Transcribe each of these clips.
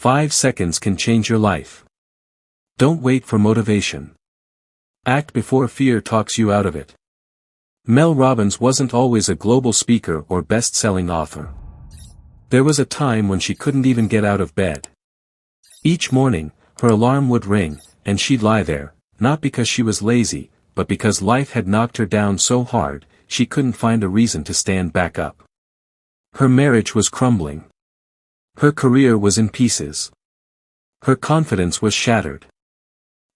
5 seconds can change your life. Don't wait for motivation. Act before fear talks you out of it. Mel Robbins wasn't always a global speaker or best-selling author. There was a time when she couldn't even get out of bed. Each morning, her alarm would ring, and she'd lie there, not because she was lazy, but because life had knocked her down so hard, she couldn't find a reason to stand back up. Her marriage was crumbling. Her career was in pieces. Her confidence was shattered.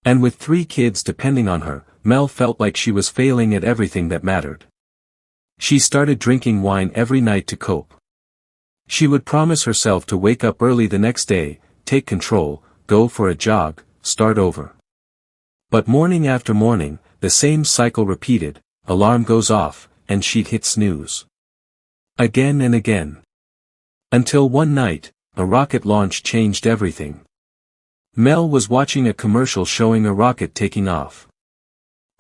And with 3 kids depending on her, Mel felt like she was failing at everything that mattered. She started drinking wine every night to cope. She would promise herself to wake up early the next day, take control, go for a jog, start over. But morning after morning, the same cycle repeated, alarm goes off, and she'd hit snooze. Again and again. Until one night, a rocket launch changed everything. Mel was watching a commercial showing a rocket taking off.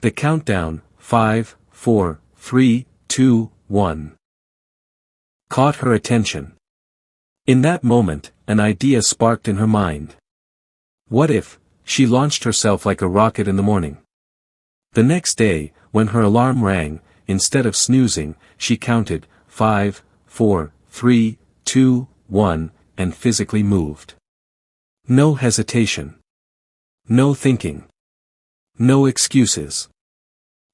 The countdown, 5, 4, 3, 2, 1. Caught her attention. In that moment, an idea sparked in her mind. What if she launched herself like a rocket in the morning? The next day, when her alarm rang, instead of snoozing, she counted 5, 4, 3, 2, 1, and physically moved. No hesitation. No thinking. No excuses.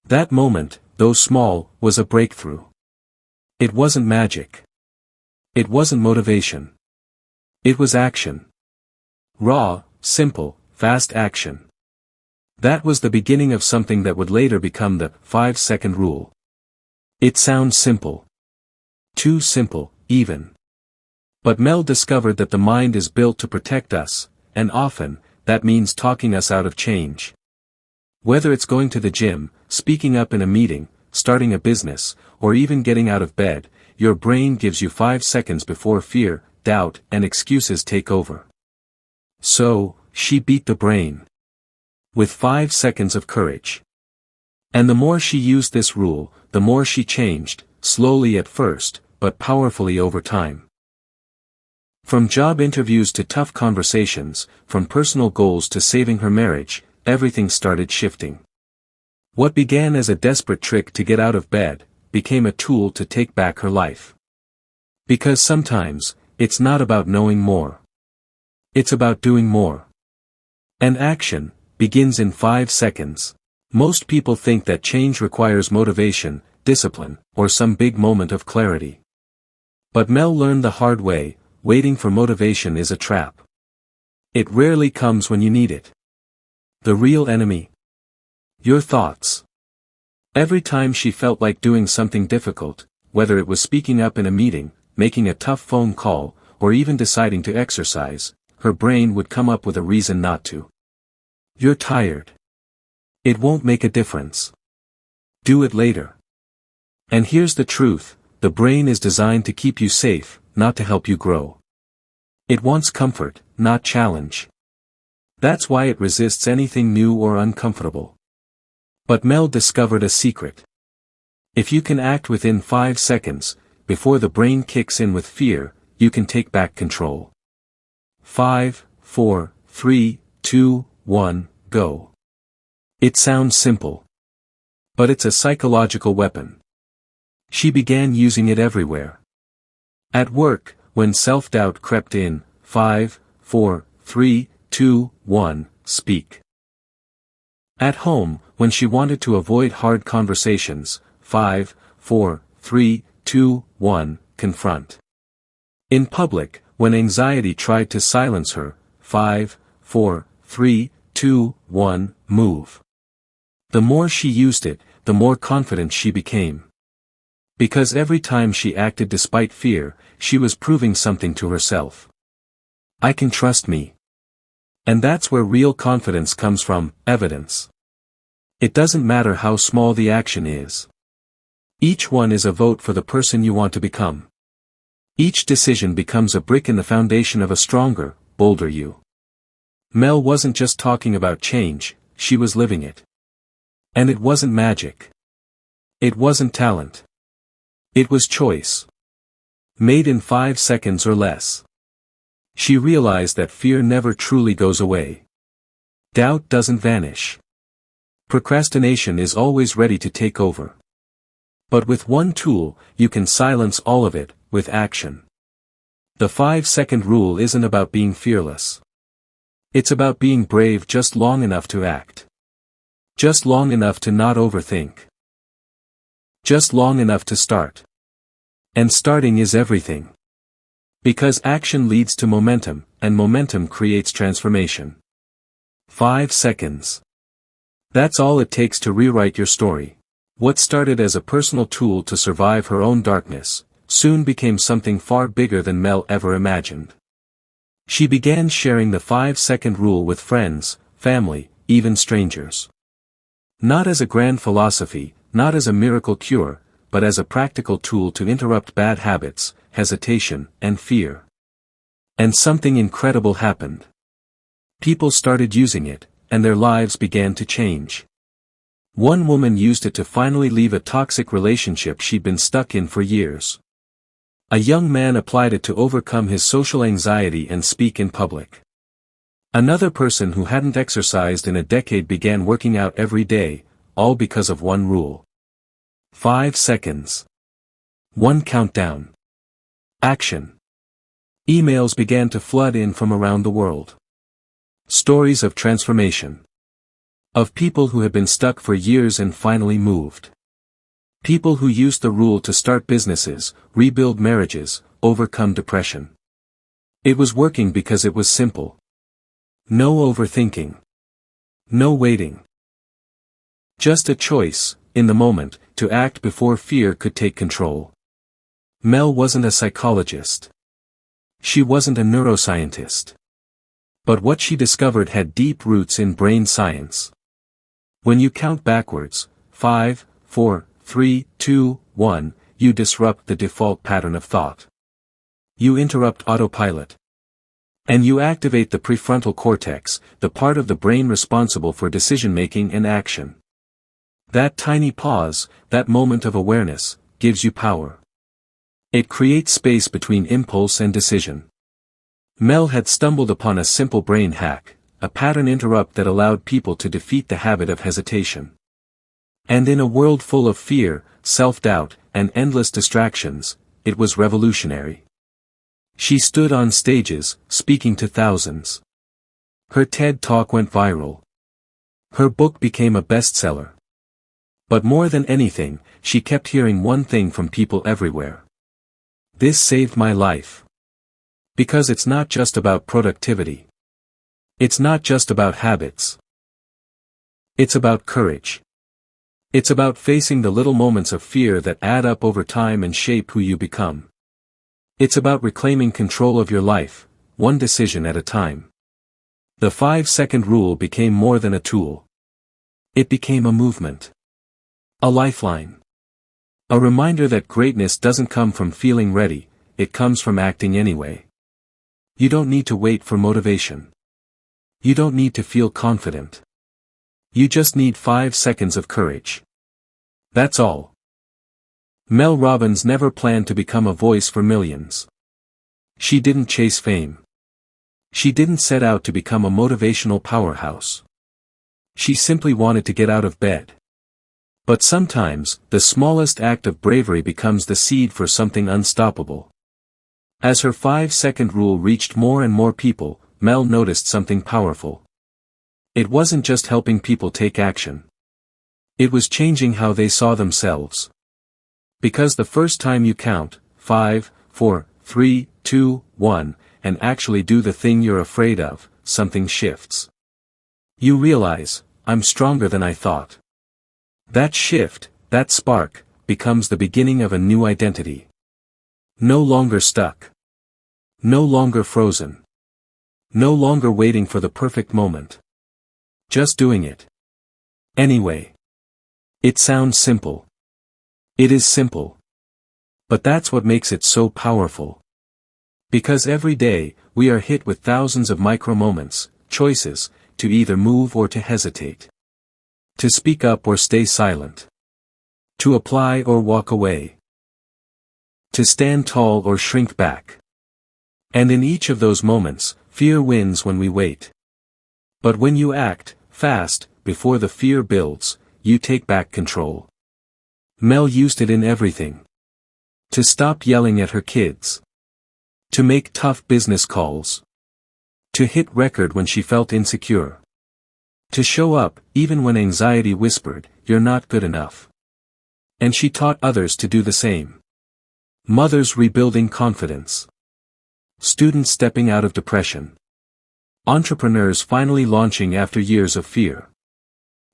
That moment, though small, was a breakthrough. It wasn't magic. It wasn't motivation. It was action. Raw, simple, fast action. That was the beginning of something that would later become the 5-second rule. It sounds simple. Too simple, even. But Mel discovered that the mind is built to protect us, and often, that means talking us out of change. Whether it's going to the gym, speaking up in a meeting, starting a business, or even getting out of bed, your brain gives you 5 seconds before fear, doubt, and excuses take over. So, she beat the brain. With 5 seconds of courage. And the more she used this rule, the more she changed, slowly at first, but powerfully over time. From job interviews to tough conversations, from personal goals to saving her marriage, everything started shifting. What began as a desperate trick to get out of bed, became a tool to take back her life. Because sometimes, it's not about knowing more. It's about doing more. And action begins in 5 seconds. Most people think that change requires motivation, discipline, or some big moment of clarity. But Mel learned the hard way, waiting for motivation is a trap. It rarely comes when you need it. The real enemy? Your thoughts. Every time she felt like doing something difficult, whether it was speaking up in a meeting, making a tough phone call, or even deciding to exercise, her brain would come up with a reason not to. You're tired. It won't make a difference. Do it later. And here's the truth, the brain is designed to keep you safe, not to help you grow. It wants comfort, not challenge. That's why it resists anything new or uncomfortable. But Mel discovered a secret. If you can act within 5 seconds, before the brain kicks in with fear, you can take back control. 5, 4, 3, 2, 1, go. It sounds simple. But it's a psychological weapon. She began using it everywhere. At work, when self-doubt crept in, 5, 4, 3, 2, 1, speak. At home, when she wanted to avoid hard conversations, 5, 4, 3, 2, 1, confront. In public, when anxiety tried to silence her, 5, 4, 3, 2, 1, move. The more she used it, the more confident she became. Because every time she acted despite fear, she was proving something to herself. I can trust me. And that's where real confidence comes from, evidence. It doesn't matter how small the action is. Each one is a vote for the person you want to become. Each decision becomes a brick in the foundation of a stronger, bolder you. Mel wasn't just talking about change, she was living it. And it wasn't magic. It wasn't talent. It was choice. Made in 5 seconds or less. She realized that fear never truly goes away. Doubt doesn't vanish. Procrastination is always ready to take over. But with one tool, you can silence all of it, with action. The 5-second rule isn't about being fearless. It's about being brave just long enough to act. Just long enough to not overthink. Just long enough to start. And starting is everything. Because action leads to momentum, and momentum creates transformation. 5 seconds. That's all it takes to rewrite your story. What started as a personal tool to survive her own darkness, soon became something far bigger than Mel ever imagined. She began sharing the 5-second rule with friends, family, even strangers. Not as a grand philosophy, not as a miracle cure, but as a practical tool to interrupt bad habits, hesitation, and fear. And something incredible happened. People started using it, and their lives began to change. One woman used it to finally leave a toxic relationship she'd been stuck in for years. A young man applied it to overcome his social anxiety and speak in public. Another person who hadn't exercised in a decade began working out every day, all because of one rule. 5 seconds. One countdown. Action. Emails began to flood in from around the world. Stories of transformation. Of people who had been stuck for years and finally moved. People who used the rule to start businesses, rebuild marriages, overcome depression. It was working because it was simple. No overthinking. No waiting. Just a choice, in the moment, to act before fear could take control. Mel wasn't a psychologist. She wasn't a neuroscientist. But what she discovered had deep roots in brain science. When you count backwards, 5, 4, 3, 2, 1, you disrupt the default pattern of thought. You interrupt autopilot. And you activate the prefrontal cortex, the part of the brain responsible for decision-making and action. That tiny pause, that moment of awareness, gives you power. It creates space between impulse and decision. Mel had stumbled upon a simple brain hack, a pattern interrupt that allowed people to defeat the habit of hesitation. And in a world full of fear, self-doubt, and endless distractions, it was revolutionary. She stood on stages, speaking to thousands. Her TED Talk went viral. Her book became a bestseller. But more than anything, she kept hearing one thing from people everywhere. This saved my life. Because it's not just about productivity. It's not just about habits. It's about courage. It's about facing the little moments of fear that add up over time and shape who you become. It's about reclaiming control of your life, one decision at a time. The 5-second rule became more than a tool. It became a movement. A lifeline. A reminder that greatness doesn't come from feeling ready, it comes from acting anyway. You don't need to wait for motivation. You don't need to feel confident. You just need 5 seconds of courage. That's all. Mel Robbins never planned to become a voice for millions. She didn't chase fame. She didn't set out to become a motivational powerhouse. She simply wanted to get out of bed. But sometimes, the smallest act of bravery becomes the seed for something unstoppable. As her 5-second rule reached more and more people, Mel noticed something powerful. It wasn't just helping people take action. It was changing how they saw themselves. Because the first time you count, 5, 4, 3, 2, 1, and actually do the thing you're afraid of, something shifts. You realize, I'm stronger than I thought. That shift, that spark, becomes the beginning of a new identity. No longer stuck. No longer frozen. No longer waiting for the perfect moment. Just doing it. Anyway. It sounds simple. It is simple. But that's what makes it so powerful. Because every day, we are hit with thousands of micro moments, choices, to either move or to hesitate. To speak up or stay silent. To apply or walk away. To stand tall or shrink back. And in each of those moments, fear wins when we wait. But when you act, fast, before the fear builds, you take back control. Mel used it in everything. To stop yelling at her kids. To make tough business calls. To hit record when she felt insecure. To show up, even when anxiety whispered, "You're not good enough." And she taught others to do the same. Mothers rebuilding confidence. Students stepping out of depression. Entrepreneurs finally launching after years of fear.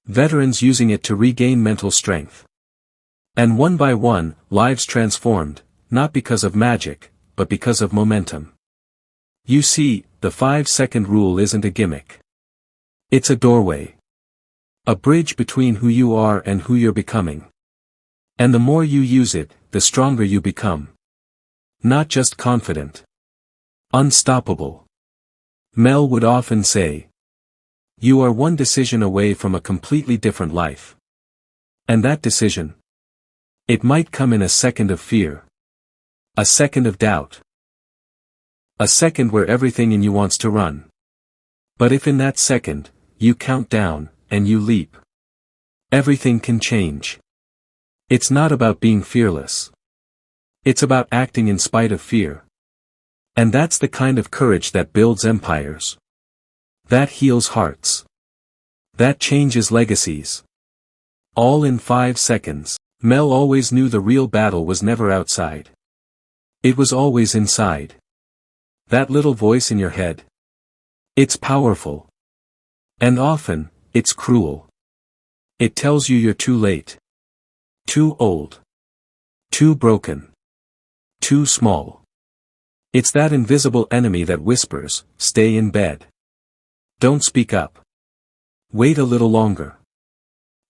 Veterans using it to regain mental strength. And one by one, lives transformed, not because of magic, but because of momentum. You see, the 5-second rule isn't a gimmick. It's a doorway. A bridge between who you are and who you're becoming. And the more you use it, the stronger you become. Not just confident. Unstoppable. Mel would often say, "You are one decision away from a completely different life." And that decision? It might come in a second of fear. A second of doubt. A second where everything in you wants to run. But if in that second, you count down, and you leap, everything can change. It's not about being fearless. It's about acting in spite of fear. And that's the kind of courage that builds empires. That heals hearts. That changes legacies. All in 5 seconds. Mel always knew the real battle was never outside. It was always inside. That little voice in your head. It's powerful. And often, it's cruel. It tells you you're too late. Too old. Too broken. Too small. It's that invisible enemy that whispers, "Stay in bed. Don't speak up. Wait a little longer."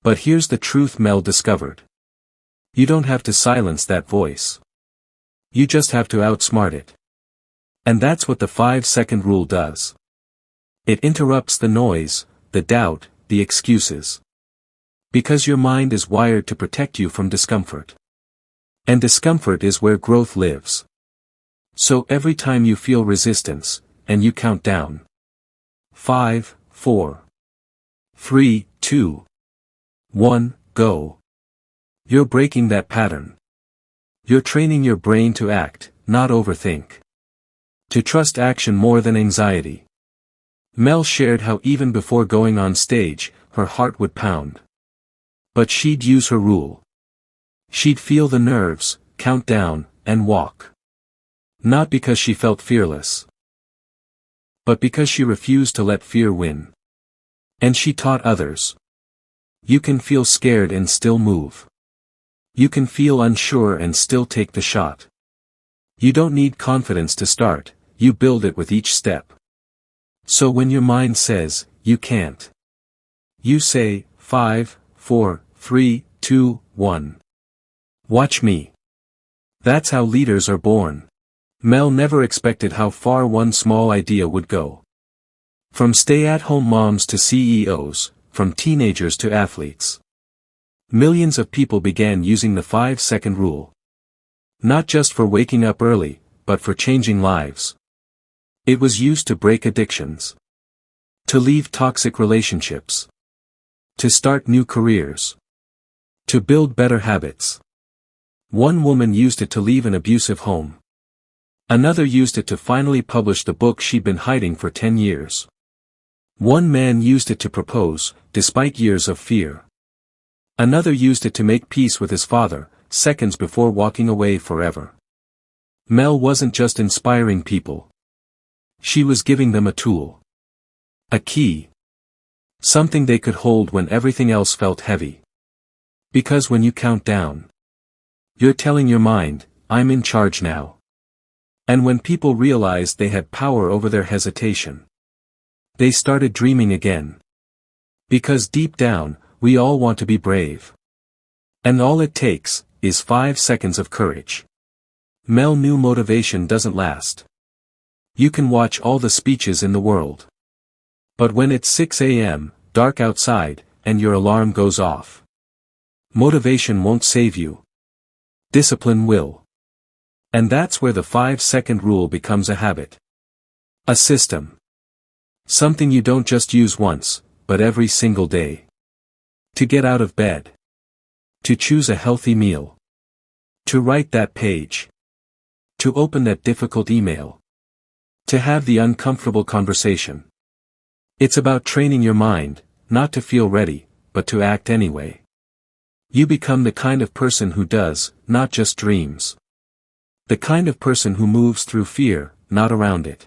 But here's the truth Mel discovered. You don't have to silence that voice. You just have to outsmart it. And that's what the 5-second rule does. It interrupts the noise, the doubt, the excuses. Because your mind is wired to protect you from discomfort. And discomfort is where growth lives. So every time you feel resistance, and you count down. 5, 4, 3, 2, 1, go. You're breaking that pattern. You're training your brain to act, not overthink. To trust action more than anxiety. Mel shared how even before going on stage, her heart would pound. But she'd use her rule. She'd feel the nerves, count down, and walk. Not because she felt fearless. But because she refused to let fear win. And she taught others. You can feel scared and still move. You can feel unsure and still take the shot. You don't need confidence to start, you build it with each step. So when your mind says, "You can't," you say, 5, 4, 3, 2, 1. Watch me. That's how leaders are born. Mel never expected how far one small idea would go. From stay-at-home moms to CEOs, from teenagers to athletes. Millions of people began using the 5-second rule. Not just for waking up early, but for changing lives. It was used to break addictions. To leave toxic relationships. To start new careers. To build better habits. One woman used it to leave an abusive home. Another used it to finally publish the book she'd been hiding for 10 years. One man used it to propose, despite years of fear. Another used it to make peace with his father, seconds before walking away forever. Mel wasn't just inspiring people. She was giving them a tool. A key. Something they could hold when everything else felt heavy. Because when you count down, you're telling your mind, "I'm in charge now." And when people realized they had power over their hesitation, they started dreaming again. Because deep down, we all want to be brave. And all it takes, is 5 seconds of courage. Mel knew motivation doesn't last. You can watch all the speeches in the world. But when it's 6 a.m., dark outside, and your alarm goes off, motivation won't save you. Discipline will. And that's where the 5-second rule becomes a habit. A system. Something you don't just use once, but every single day. To get out of bed. To choose a healthy meal. To write that page. To open that difficult email. To have the uncomfortable conversation. It's about training your mind, not to feel ready, but to act anyway. You become the kind of person who does, not just dreams. The kind of person who moves through fear, not around it.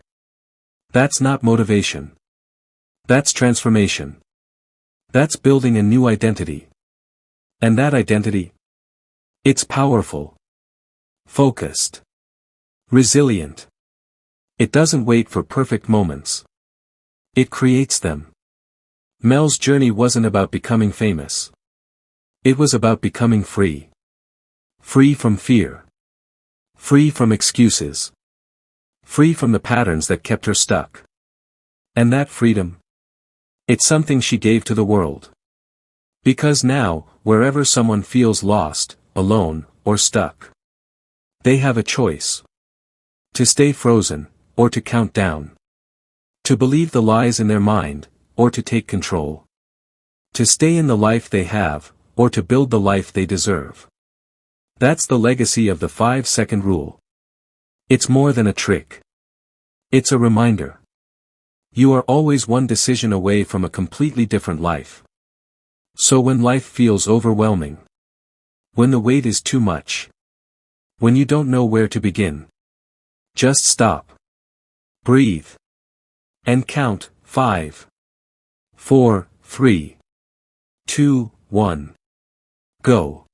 That's not motivation. That's transformation. That's building a new identity. And that identity? It's powerful. Focused. Resilient. It doesn't wait for perfect moments. It creates them. Mel's journey wasn't about becoming famous. It was about becoming free. Free from fear. Free from excuses. Free from the patterns that kept her stuck. And that freedom? It's something she gave to the world. Because now, wherever someone feels lost, alone, or stuck, they have a choice. To stay frozen, or to count down. To believe the lies in their mind, or to take control. To stay in the life they have, or to build the life they deserve. That's the legacy of the 5-second rule. It's more than a trick. It's a reminder. You are always one decision away from a completely different life. So when life feels overwhelming, when the weight is too much, when you don't know where to begin, just stop. Breathe. And count, 5, 4, 3, 2, 1. Go.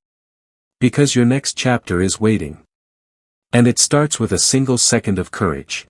Because your next chapter is waiting. And it starts with a single second of courage.